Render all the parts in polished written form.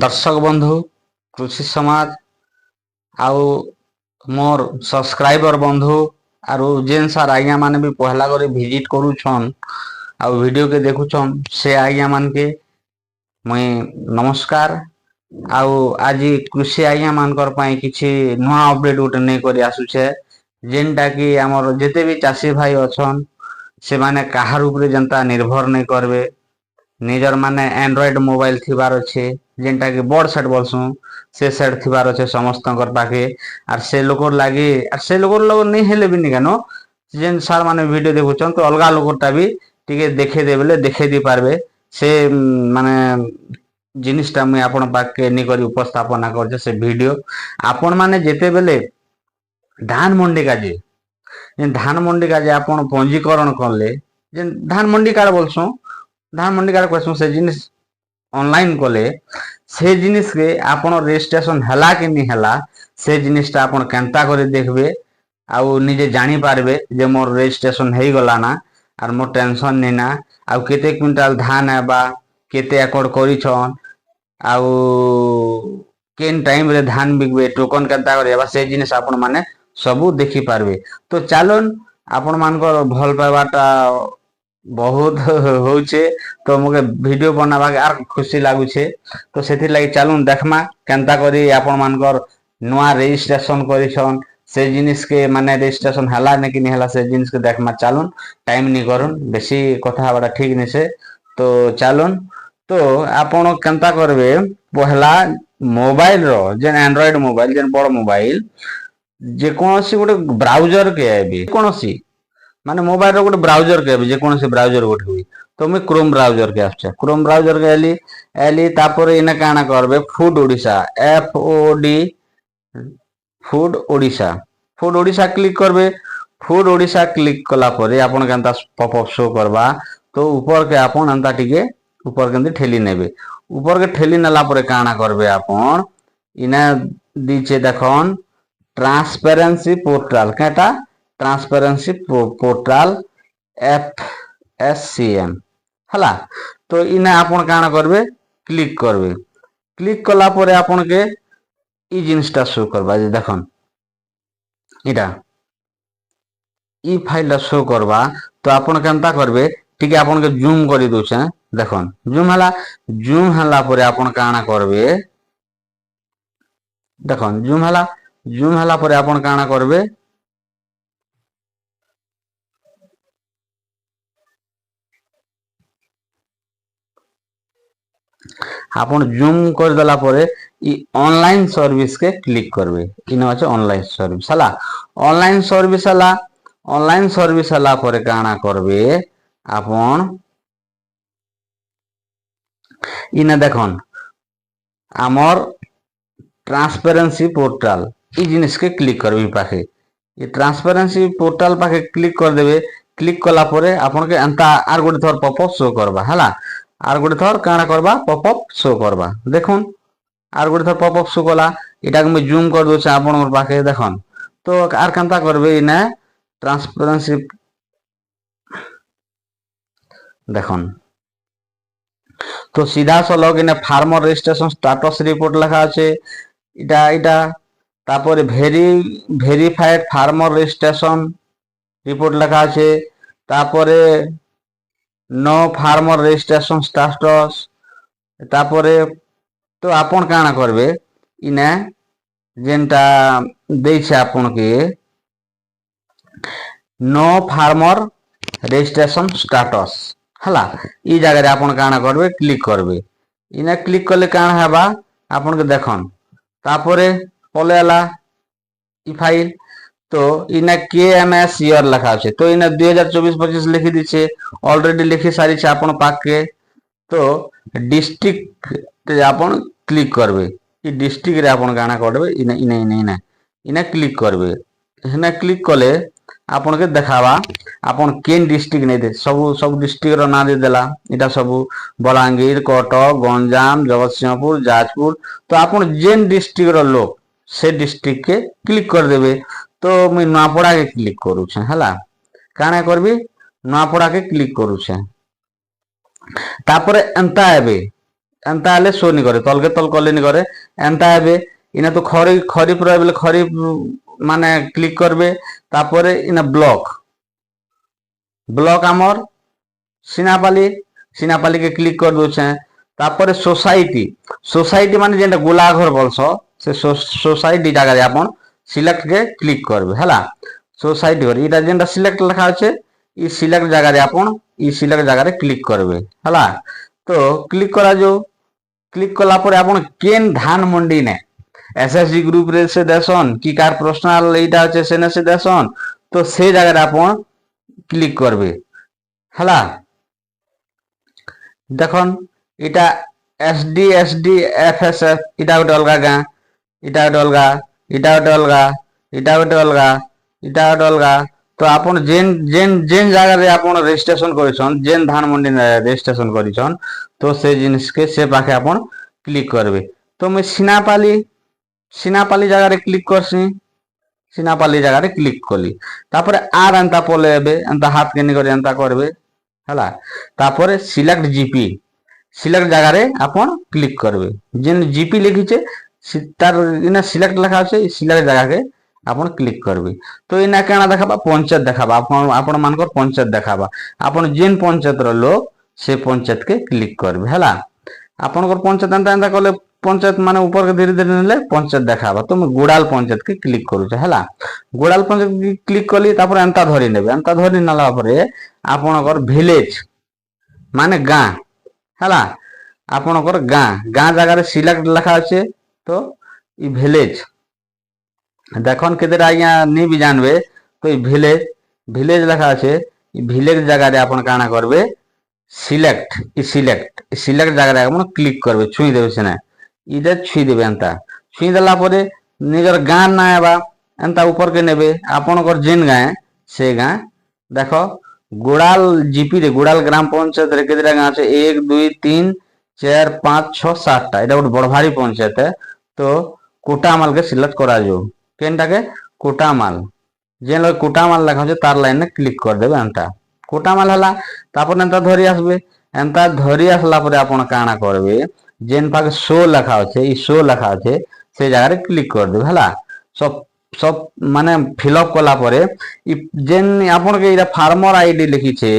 दर्शक बंधु कृषि समाज आउ मोर सब्सक्राइबर बंधु आरु जेन सार आज्ञा माने भी पहला करे विजिट करूछन आउ वीडियो के देखुछन से आज्ञा मान के मुई नमस्कार। आउ आज कृषि आज्ञा मानकर पाई किछि नुआ अपडेट उठे नहीं करी आसुछे जेनटा कि हमर जेते भी चाषी भाई अछन से माने काहार ऊपर जनता निर्भर नहीं करबे निजर माने एंड्रॉइड मोबाइल थिबार अच्छे जेनटा कि बड़ सेट बोलसु से सेट थिबार अच्छे समस्त पाखे आर से लोक लगे आर से लोक नहीं हेले भी नहीं केनो जेन सार माने वीडियो देखुछन तो अलगा लोकटा भी टिके देखे दे बेले देखे दी पारबे से माने जिनिसटा मुई आपण पाखे नि करी उपस्थापना करछे से वीडियो आपण माने जेते बेले धान मंडी काजे धान मंडी काजे आपण पंजीकरण करले जे धान मंडी कार्ड बोलसु धान मंडी कार्ड कहसु से जिनिस ऑनलाइन कले से जिनिस के आपण रजिस्ट्रेशन हला कि नहीं हला से जिनिसटा आपण केनता करे देखबे आउ निजे जानी पारबे जे मोर रजिस्ट्रेशन हेई गला ना आर मोर टेंशन नहीं ना आउ केते क्विंटल धान आबा केते एकड़ करिछन आउ केन टाइम रे धान बिकबे टोकन केनता करे से जिनिस आपण माने सबू देखि पारबे। तो चलन आपण मानकर भल पाइबाटा बहुत होचे तो मुके वीडियो बनावा आर खुशी लागुछे तो सेथि लागि चलून देखमा केनता करी आपण मानकर नुआ रजिस्ट्रेशन करिछन से जिनिस के माने रजिस्ट्रेशन हला ने कि नहीं हला से जिनिस के देखमा चलून टाइम नहीं करूँ बेसी कथा बड़ा ठीक नहीं से तो चलून तो आपण केनता करबे पहला मोबाइल रो जेन एंड्रॉइड मोबाइल जेन बड़ मोबाइल जे कोनोसी गोटे ब्राउजर के आबे कोनोसी माने मोबाइल रो गोटे ब्राउजर के जे कोनोसी ब्राउजर गोटे हुई तो मैं क्रोम ब्राउजर के आछे क्रोम ब्राउजर के एली तापर इने काना करबे food Odisha FOD food Odisha click करबे फूड ओडिशा क्लिक कला परे आपण केनता पॉपअप शो करबा तो ऊपर के आपण अंता टिके ऊपर केंदी ठेली नेबे ऊपर के ठेली नेला परे काना करबे आपण इने दीचे देखन ट्रांसपेरेंसी पोर्टल केटा ट्रांसपेरेंसी पोर्टल FSCM हला तो इने आपण काना करबे क्लिक कला परे आपण के ई जिनिसटा शो करबा जे देखन इटा ई फाइल शो करबा तो आपण केनता करबे ठीक आपण के जूम करी दोछे देखन जूम हला परे आपण काना करबे देखन जूम हला परे आपण काना करबे आपण जूम कर देला परे ई ऑनलाइन सर्विस के क्लिक करबे इनो আছে ऑनलाइन सर्विस हला ऑनलाइन सर्विस हला परे काना करबे आपण इने देखन आमर ट्रांसपेरेंसी पोर्टल ई जिनिस के क्लिक करबे पाखे ये ट्रांसपेरेंसी पोर्टल पाखे क्लिक कर देबे क्लिक कला परे आपण के अंता आर गोटे थर पॉपअप शो करबा हला आर गोटे थर काना करबा पॉपअप शो करबा देखुन आर गोटे थर पॉपअप शो कला इटा के मैं जूम कर दोछ आपण पाखे देखन तो आर केनता करबे इने ट्रांसपेरेंसी देखन तो सीधा सलग इने फार्मर रजिस्ट्रेशन स्टेटस रिपोर्ट लिखा আছে इटा तापर भेरिफाइड फार्मर रजिस्ट्रेशन रिपोर्ट लिखा আছে तापर नो फार्मर रजिस्ट्रेशन स्टेटस तापर तो आपण काना करबे इने जेनटा देइछे आपण के नो फार्मर रजिस्ट्रेशन स्टेटस हला ई जगह रे आपण काना करबे क्लिक करबे इने क्लिक करले काना हेबा आपण के देखन तापरे पलेला ई फाइल तो इने KMS ईयर लिखा আছে तो इने 2024-25 लिखि दिछे ऑलरेडी लिखि सारी छे आपण पाके तो डिस्ट्रिक्ट आपण क्लिक करबे ई डिस्ट्रिक्ट रे आपण गाना करबे इने क्लिक करबे इने क्लिक कले आपण के देखावा आपण केन डिस्ट्रिक्ट नै दे सब डिस्ट्रिक्ट रो ना दे देला इटा सब बलांगीर कटक गंजाम जगतसिंहपुर जाजपुर तो आपण जेन डिस्ट्रिक्ट रो लोग से डिस्ट्रिक्ट के क्लिक कर देबे तो मैं नुआपड़ा के क्लिक करू छे हला काना करबी नुआपड़ा के क्लिक करू छे तापर एंता आबे एंता हेले शो नहीं करे तलके तल कले नहीं करे एंता हेबे इना तो खरीफ रहे बोले खरीफ माने क्लिक करबे तापरे इना ब्लॉक ब्लॉक आमर सिनापाली सिनापाली के क्लिक कर दोछे तापरे सोसाइटी सोसाइटी माने जेंटा गोला घर बोलसो से सोसाइटी जगह रे आपण सिलेक्ट के क्लिक करबे हला सोसाइटी कर इटा जेंटा सिलेक्ट लिखा আছে ई सिलेक्ट जगह रे आपण ई सिलेक्ट जगह रे क्लिक करबे हला तो क्लिक करा जो क्लिक कला पर आपण केन धान मंडी ने एसएसजी ग्रुप रे से देसन की कार पर्सनल एटा আছে सेने से देसन तो से जगह रे आपण क्लिक करबे हला देखन इटा एसडी एसडी एफएसएफ इटा गोटे अलगा गाँ इटा गोटे अलगा इटा गोटे अलगा इटा गोटे अलगा इटा गोटे अलगा तो आपण जेन जेन जेन जगह रे आपण रजिस्ट्रेशन करिसन जेन धान मंडी रजिस्ट्रेशन करिसन तो से जिनिस के से पाखे आपण क्लिक करबे तो मैं सिनापाली सिनापाली जगह रे क्लिक करसी सिनापाली जगह रे क्लिक कली तापर आर एंता पलेबे एंता हाथ के निकर एंता करबे हला तापर सिलेक्ट जीपी सिलेक्ट जगह रे आपण क्लिक करबे जेन जीपी लिखिचे तार इना सिलेक्ट लिखा আছে सिलेक्ट जगह के आपण क्लिक करबे तो इना केना देखाबा पंचायत देखाबा आपण मानकर पंचायत देखाबा आपण जेन पंचायत रो लोग से पंचायत के क्लिक करबे हला आपनकर पंचायत एंता एंता कले पंचायत माने ऊपर के धीरे धीरे नेले पंचायत देखाबा तो मैं गुड़ाल पंचायत के क्लिक करू हला गुड़ाल पंचायत के क्लिक कली तापर एंता धरि नेबे एंता धरि नला परे आपनकर विलेज माने गाँ हला आपनकर गाँ गाँ जगह रे सिलेक्ट लिखा আছে तो ई विलेज देखन केदर आज्ञा नहीं भी जानबे तो ई विलेज विलेज लिखा আছে ई विलेज जगह रे आपण काना करबे सिलेक्ट सिलेक्ट जगह रे आपण क्लिक करबे छुई देबे सेना इधर छुई देबे एंता छुई देला परे निजर गाँ ना आबा एंता ऊपर के नेबे आपनकर जेन गाँ से गाँ देखो गुड़ाल जीपी रे गुड़ाल ग्राम पंचायत रे केदरा गाँ আছে 1 2 3 4 5 6 7 टा एटा गोटे बड़ भारी पंचायत है तो कोटामाल के सिलेक्ट करा जो केनटा के कोटामाल जेन लोग कोटामाल लिखा আছে तार लाइन ने क्लिक कर देबे एंता कोटामाल हला तापर एंता धरि आसबे एंता धरि आसला परे आपण काना करबे जेन पाके शो लिखा আছে ई शो लिखा আছে से जगह रे क्लिक कर देबे हला सब सब माने फिलअप कला परे ई जेन आपण के इरा फार्मर आईडी लिखी छे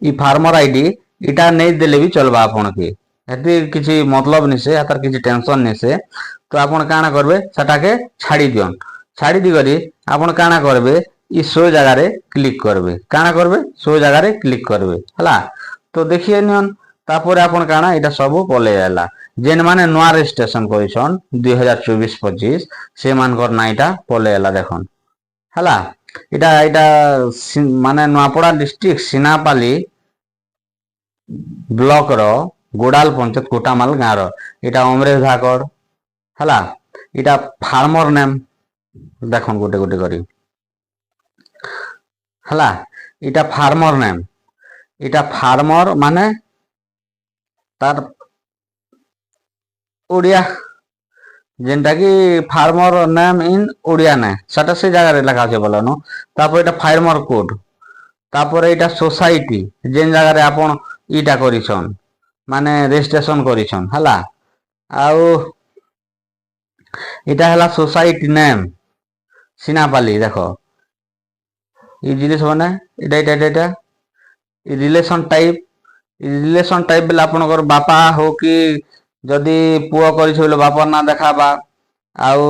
ई फार्मर आईडी इटा नहीं देले भी चलबा आपण के एते किछि मतलब नि से आतर किछि टेंशन नि से तो आपण काना करबे सेटा के छाड़ी दी करी आपण काना करबे ई शो जगह रे क्लिक करबे काना करबे शो जगह रे क्लिक करबे हला तो देखिए नियन तापर आपण काना इटा सब पले आला जेन माने नवा रजिस्ट्रेशन करिसन 2024-25 से मानकर नाइटा पले आला देखन हला इटा इटा माने नवापड़ा डिस्ट्रिक्ट सिनापाली ब्लॉक रो गोडाल पंचायत कोटामाल गाँ रो इटा अमरेश धाकड़ हला इटा फार्मर नेम देखन गोटे गोटे करी हला इटा फार्मर नेम इटा फार्मर माने तार ओडिया जेनटा कि फार्मर नेम इन ओडिया ने सेटा से जगह रे लिखा আছে बोलनो तापर इटा फार्मर कोड तापर इटा सोसाइटी जेन जगह रे आपण इटा करिसन माने रजिस्ट्रेशन करिसन हला आउ इटा हला सोसाइटी नेम सिनापाली देखो ई जिनिस माने इटा इटा इटा ई रिलेशन टाइप बेला आपनकर बापा हो कि जदि पुओ करिस बोले बापा ना देखाबा आउ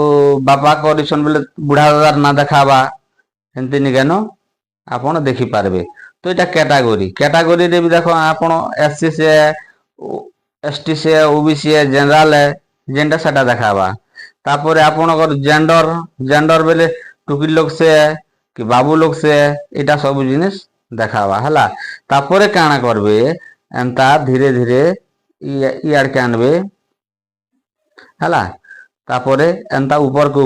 बापा करिसन बोले बुढ़ा दादार ना देखाबा एंती निगेनो आपण देखि पारबे तो इटा कैटेगरी रे भी देखो आपण एससी से एसटी से ओबीसी जनरल जेंडा सेटा देखाबा तापर आपनकर जेंडर बेले टुकी लोग से कि बाबू लोग से इटा सब जिनिस देखाबा हला तापर काना करबे एंता धीरे धीरे इयार के आनबे हला तापर एंता ऊपर के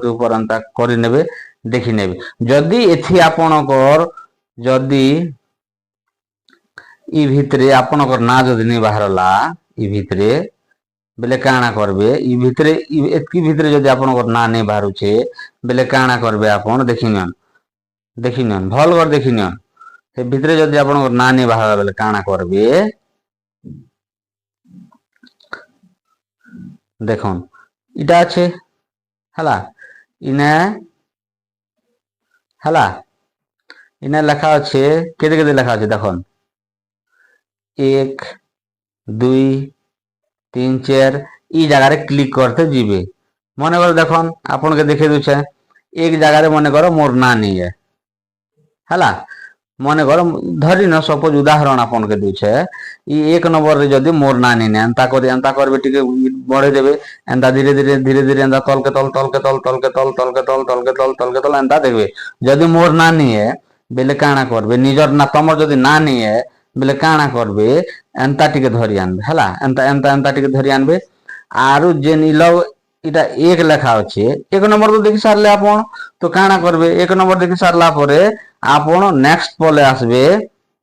ऊपर एंता करि नेबे देखि नेबे जदि एथि आपनकर जदि ई भितरे आपनकर ना जदि नहीं बाहरला ई भितरे बेले काना करबे ई भितरे एतकी भितरे जदि आपनकर ना नहीं बाहरुछे बेले काना करबे आपण देखिनियन भल कर देखिनियन से भितरे जदि आपण ना नहीं बाहर बेले काना करबे देखन इटा अच्छे हला इने हला इने लिखा अच्छे केते केते लिखा अच्छे देखन 1 2 3 4 ई जगह रे क्लिक करते जीवे मन कर देखन आपन के देखे दूचे एक जगह रे मन कर मोर ना नहीं है हला मन कर धरी न सपोज उदाहरण आपन के दूचे ई एक नंबर रे जदी मोर ना नहीं एंता करबे टिके बढ़े देबे एंता धीरे धीरे धीरे धीरे एंता तल के तल तल के तल तल के तल तल के तल तल के तल तल के तल एंता देखबे जदी मोर ना नहीं है बेले काना करबे निजर ना तमर जदी ना नहीं है बेले काना करबे एंता टिके धरी आनबे हला एंता एंता एंता टिके धरी आनबे आरु जे नीलो इटा एक लेखा अच्छे एक नंबर तो देखि सारले आपण तो काना करबे एक नंबर देखि सारला परे आपण नेक्स्ट पले आसबे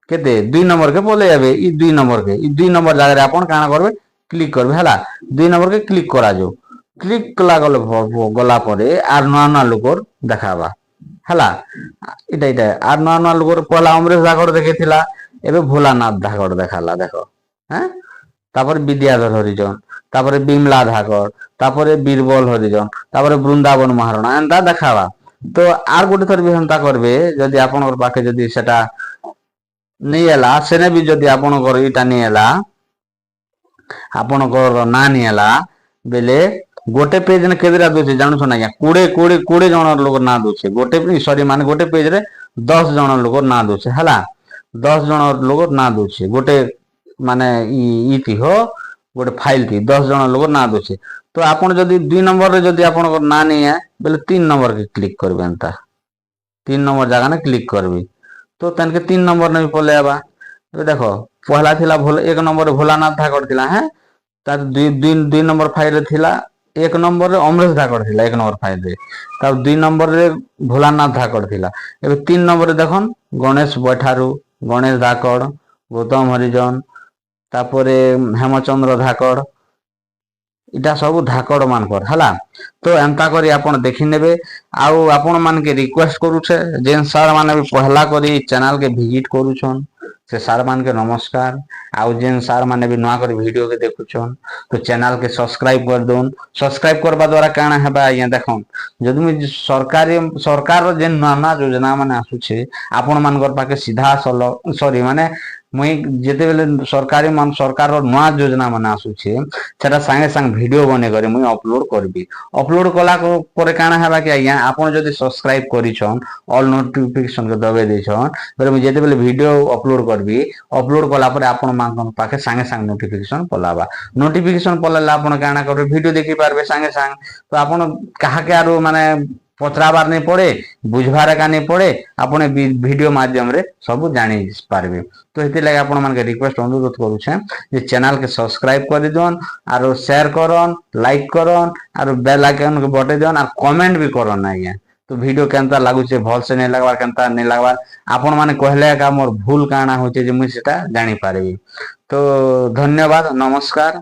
केते 2 नंबर के पले जाबे ई 2 नंबर के ई 2 नंबर जगह रे आपण काना करबे क्लिक करबे हला 2 नंबर के क्लिक करा जो क्लिक कला गला परे आर नुआ नुआ लोकर देखाबा हला इटा इटा आर नुआ नुआ लोकर पहला अमरेश धाकड़ देखेथिला एबे भोलानाथ धाकड़ देखाला देखो हैं तापर विद्याधर हरिजन तापर बिमला धाकड़ तापर बीरबल हरिजन तापर वृंदावन महाराणा एंता देखावा तो आर गोटे थर भी हंता करबे जदि आपनकर पाखे जदि सेटा नहीं एला सेने भी जदि आपनकर इटा नहीं एला आपनकर ना नहीं एला बेले गोटे पेज ने केदिरा दोचे जानु छना या 20 जण लोग ना दोचे गोटे सॉरी माने गोटे पेज रे 10 जण लोग ना दोचे हला 10 जण लोग ना दोचे गोटे माने ई थी हो गोटे फाइल थी 10 जण लोग ना दोचे तो आपण जदि 2 नंबर रे जदि आपनकर ना नहीं है बेले 3 नंबर के क्लिक करबे एंता 3 नंबर जगह ने क्लिक करबे तो तनके 3 नंबर ने पले आबा तो देखो पहला थिला एक नंबर भोलानाथ धाकड़ थिला हैं तार 2 नंबर फाइल रे थिला एक नंबर रे अमरेश धाकड़ थिला एक नंबर फाइल रे तार 2 नंबर रे भोलानाथ धाकड़ थिला एबे 3 नंबर रे देखन गणेश बैठारू गणेश धाकड़ गौतम हरिजन तापरे हेमचंद्र धाकड़ इटा सब धाकड़ मानकर हला तो एंता करी आपण देखि नेबे आउ आपण मान के रिक्वेस्ट करूछे जेन सर माने भी पहला करी चैनल के विजिट करूछन से सर मान के नमस्कार आउ जेन सर माने भी नुआ कर वीडियो के देखुछन तो चैनल के सब्सक्राइब कर दोन सब्सक्राइब करबा द्वारा काना हेबा या देखन जदि मु सरकार रो जेन नुआ नुआ योजना माने आसुछे आपण मानकर पाके सीधा सॉरी माने मुई जेते बेले सरकार रो नुआ योजना माने आसुछे सेटा संगे संग वीडियो बने करे मुई अपलोड करबी अपलोड कला परे काना हेबा कि आज्ञा आपण जदि सब्सक्राइब करिछन ऑल नोटिफिकेशन के दबे देछन बेले मुई जेते बेले वीडियो अपलोड करबी अपलोड कला परे आपण मान पाखे संगे संग नोटिफिकेशन पलाबा नोटिफिकेशन पलाला आपण काना करबे वीडियो देखि पारबे संगे संग तो आपण काहा के आरो माने पचराबार नहीं पड़े बुझबार का नहीं पड़े अपने वीडियो माध्यम रे सब जानी पारबे तो हेति लगे आपण मान के रिक्वेस्ट अनुरोध करूछे जे चैनल के सब्सक्राइब कर दियोन आरो शेयर करन लाइक करन आरो बेल आइकन के बटे दियोन और कमेंट भी करन आज्ञा तो वीडियो केनता लागु छे भल से नहीं लगवार केनता नहीं लगवार आपण माने कहले का मोर भूल काना होचे जे मुई सेटा जानी पारबी तो धन्यवाद नमस्कार